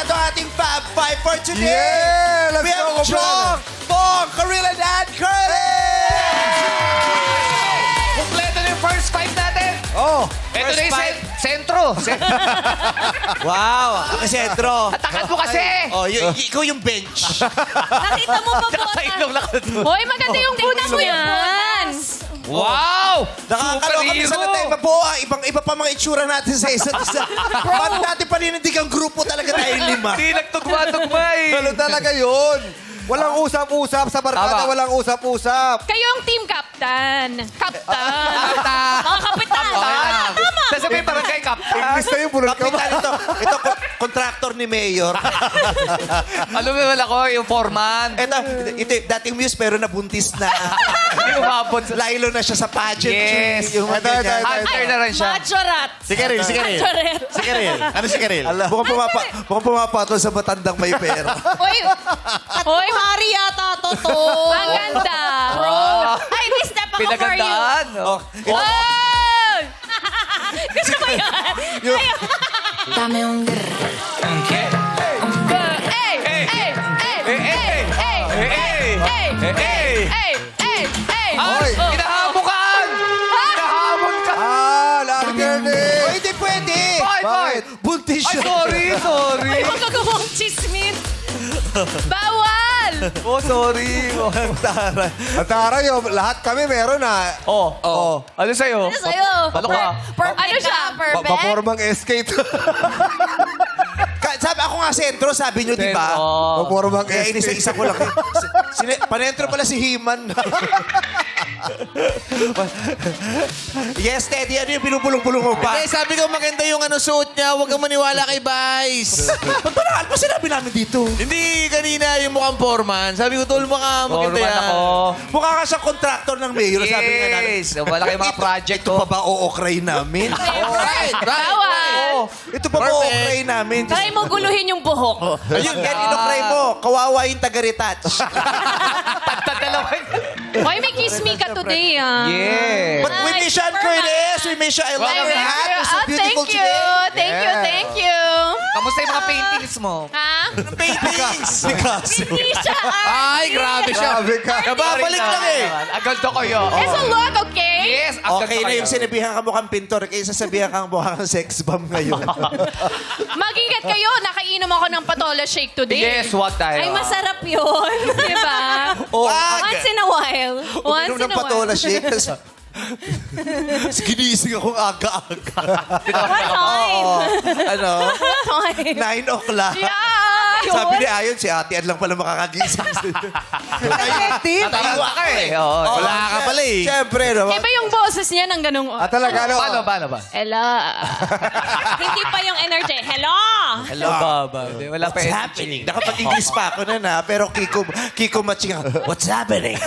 Ito ating Fab Five for today. Yeah! Let's We have go, Chong, Bong, Karila, and Curtis! Kompleto na yung first five natin. Oh! Ito na yung sentro. Wow, ang sentro. Atakan mo kasi. Oh, ikaw yung bench. Nakita mo ba Nakainom lang ako. Hoy, maganda yung butas mo yan. Wow! Nakakaloka minsan na tayo mabuo. Iba pa mga itsura natin sa isa't isa. Ba't natin panindig ang grupo talaga tayong lima? Hindi nagtugma-tugma eh. Ano talaga yun? Walang usap-usap sa barkada, Tama. walang usap-usap. Kayo ang team captain. Captain. Kaptan. Mga kapitan. Tama. Sasabihin barangay kaptan. English na yung bulol ka ba? Kapitan ito contractor ni Mayor. Alam mo wala ko, yung foreman. Ito, dating muse pero nabuntis na. Hindi umabot sa... Lailo na siya sa pageant. Yes. Yung Ito, ito, ito. Hunter na rin siya. Machorat. Si Karil, si Karil. Machorat. Si Karil. Ano si Karil? Mukhang pumapatol sa matandang may pera. Hoy, Mari yata to. Ang ganda. Ay, may step ako for you. Pinagandaan. Oh. Hoy! Gusto ko yan. Dame un Hoy! Hinahamukan! Hinahamon ka! Lalo Kernie! Oh, hindi pwede. Bakit? Buntis Ay, siya. sorry. Ay, magagawang chismis. Bawal! Oh, sorry. Ang taray, oh, lahat kami meron na. Oh. Ano sa'yo? Ano sa'yo? Ano ka? Ano siya? Perfect? Papormang skate. Sabi ako nga sentro, sabi nyo, di ba? Sentro. Papormang Kaya skate. inisa-isa ko lang. Panentro pala si Himan. Yes, Teddy. Ano yung pinupulong-pulong mo pa? Hindi, sabi ko maganda yung suot niya. Huwag kang maniwala kay Vice. Ba't ba nakal pa sinabi namin dito? Hindi, kanina yung mukhang foreman. Sabi ko, tol, maganda Foreman yan. ako. Mukha ka siyang contractor ng mayor. Sabi nga namin. Yes. Wala kayong mga project Ito pa ba ookray namin? Right. Bawal! Ito pa ba Perfect. ookray namin? Try mo guluhin yung buhok. Ayun, yan, inokray mo. Kawawa yung taga-retouch. Dalawa. Hoy, may kiss me ka today, ah. Yeah. But we miss Sean Curtis. We miss you. I love your hat. You're so beautiful Thank you. today. Thank you. Kamusta yung mga paintings mo? Ha? Paintings. Picasso. Hindi siya, Ay, grabe siya. Grabe ka. Nababalik lang eh. Agad ko kayo. It's a look, okay? Yes, agad Okay ko na kayo. yung sinabihan ka mukhang pintor kaysa sabihan kang mukhang sex bomb ngayon. Mag-ingat kayo. Nakainom ako ng patola shake today. Yes, wag tayo. Ay, masarap yun. Diba? Once in a while. Once Uminom in ng a while. patola shake. Tapos ginising akong aga-aga. What time? Ano? What time? 9 o'clock. Yeah! Sabi ni Ayon, si Ate Ad lang pala makakagising. Natawa ka eh. Oo. Wala ka pala eh. Siyempre, no? Iba yung boses niya ng ganung... Talaga, ano? Paano ba? Hello. Hindi pa yung energy. Hello! Hello, Baba. Wala pa What's happening? Nakapag-English pa ako na pero Kiko Matching ako. What's happening?